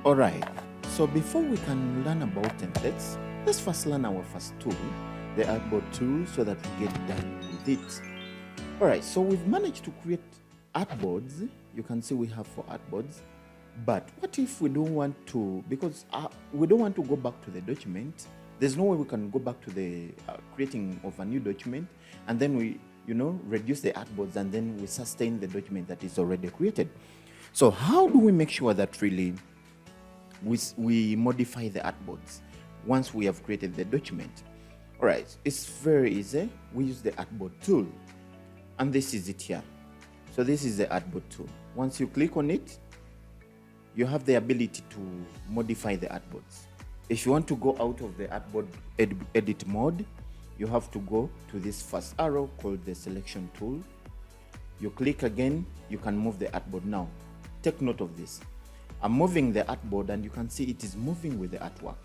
All right, so before we can learn about templates, let's first learn our first tool, the ArtBoard tool, so that we get done with it. All right, so we've managed to create artboards. You can see we have 4 artboards. But what if we don't want to, because we don't want to go back to the document. There's no way we can go back to the creating of a new document, and then we, reduce the artboards, and then we sustain the document that is already created. So how do we make sure that really we modify the artboards once we have created the document? All right, it's very easy. We use the artboard tool, and this is it here. So this is the artboard tool. Once you click on it, you have the ability to modify the artboards. If you want to go out of the artboard edit mode, you have to go to this first arrow called the selection tool. You click again, you can move the artboard. Now, take note of this. I'm moving the artboard, and you can see it is moving with the artwork.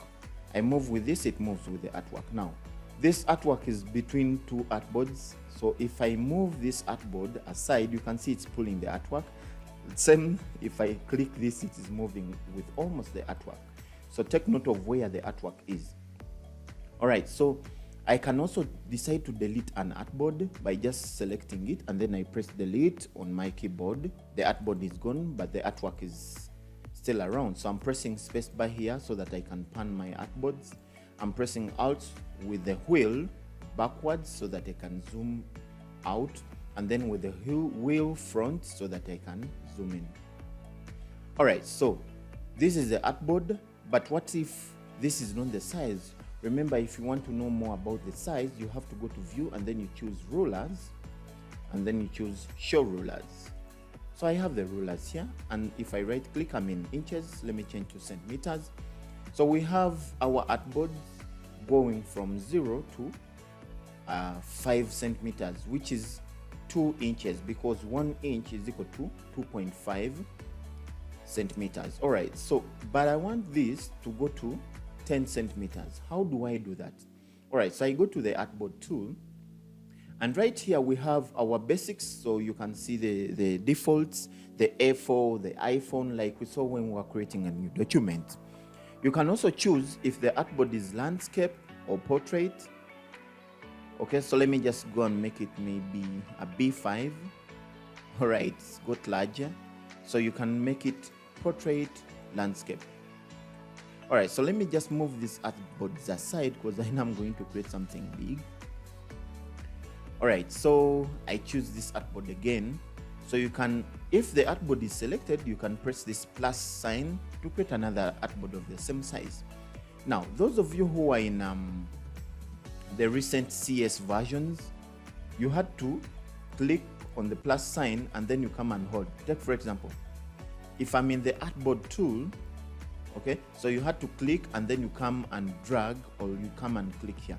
I move with this, it moves with the artwork. Now, this artwork is between 2 artboards. So if I move this artboard aside, you can see it's pulling the artwork. Same, if I click this, it is moving with almost the artwork. So take note of where the artwork is. All right, so I can also decide to delete an artboard by just selecting it, and then I press delete on my keyboard. The artboard is gone, but the artwork is still around. So I'm pressing spacebar here so that I can pan my artboards. I'm pressing Alt with the wheel backwards so that I can zoom out, and then with the wheel front so that I can zoom in. All right, so this is the artboard, but what if this is not the size? Remember, if you want to know more about the size, you have to go to view, and then you choose rulers, and then you choose show rulers. So I have the rulers here, and if I right click, I'm in inches. Let me change to centimeters. So we have our artboard going from 0 to 5 centimeters, which is 2 inches, because 1 inch is equal to 2.5 centimeters. All right, so but I want this to go to 10 centimeters. How do I do that? All right, so I go to the artboard tool, and right here we have our basics. So you can see the defaults, the A4, the iPhone, like we saw when we were creating a new document. You can also choose if the artboard is landscape or portrait. Okay, so let me just go and make it maybe a B5. All right, it's got larger. So you can make it portrait, landscape. All right, so let me just move these artboards aside, because I know I'm going to create something big. All right, so I choose this artboard again. So you can, if the artboard is selected, you can press this plus sign to create another artboard of the same size. Now, those of you who are in the recent CS versions, you had to click on the plus sign, and then you come and hold. Take for example, if I'm in the artboard tool, okay, so you had to click, and then you come and drag, or you come and click here.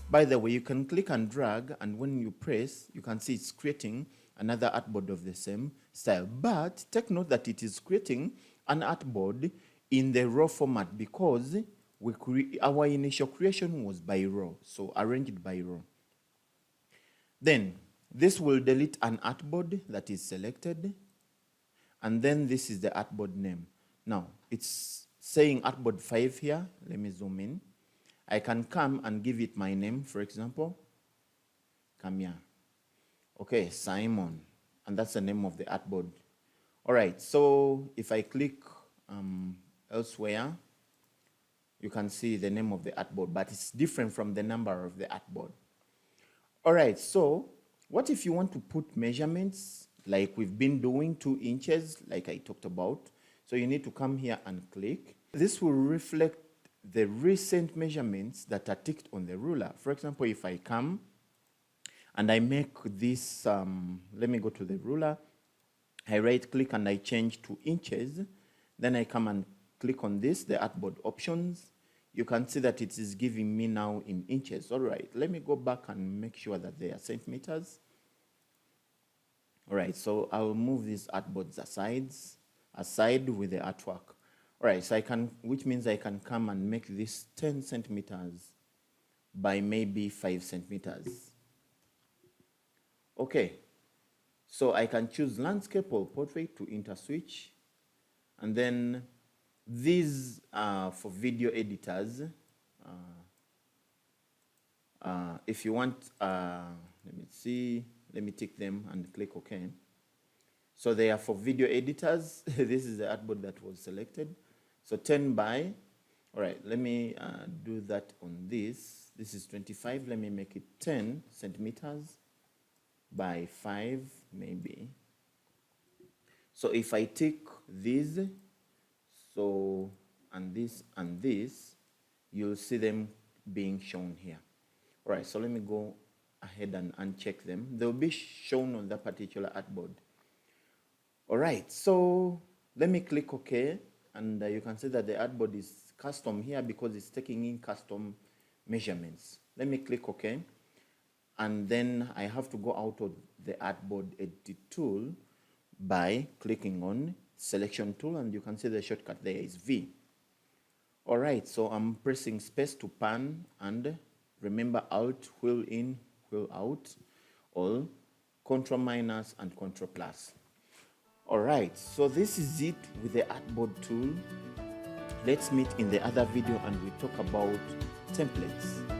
By the way, you can click and drag, and when you press, you can see it's creating another artboard of the same style. But take note that it is creating an artboard in the raw format, because our initial creation was by row, so arranged by row. Then this will delete an artboard that is selected, and then this is the artboard name. Now it's saying artboard 5 here. Let me zoom in. I can come and give it my name, for example. Come here. Okay, Simon, and that's the name of the artboard. All right, so if I click elsewhere, you can see the name of the artboard, but it's different from the number of the artboard. All right, so what if you want to put measurements like we've been doing, 2 inches, like I talked about? So you need to come here and click. This will reflect the recent measurements that are ticked on the ruler. For example, if I come and I make this, let me go to the ruler, I right click and I change to inches, then I come and click on this, the artboard options. You can see that it is giving me now in inches. All right, let me go back and make sure that they are centimeters. All right, so I will move these artboards aside with the artwork. All right, so I can, which means I can come and make this 10 centimeters by maybe 5 centimeters. Okay, so I can choose landscape or portrait to interswitch, and then These are for video editors. If you want, let me see, let me tick them and click OK. So they are for video editors. This is the artboard that was selected. So 10 by, all right, let me do that on this. This is 25, let me make it 10 centimeters by 5 maybe. So if I tick this, so, and this, you'll see them being shown here. All right, so let me go ahead and uncheck them. They'll be shown on that particular artboard. All right, so let me click OK, and you can see that the artboard is custom here because it's taking in custom measurements. Let me click OK, and then I have to go out of the artboard edit tool by clicking on selection tool, and you can see the shortcut there is V. All right, so I'm pressing space to pan, and remember Alt, wheel in, wheel out, or Control minus and Control plus. All right, so this is it with the Artboard tool. Let's meet in the other video and we talk about templates.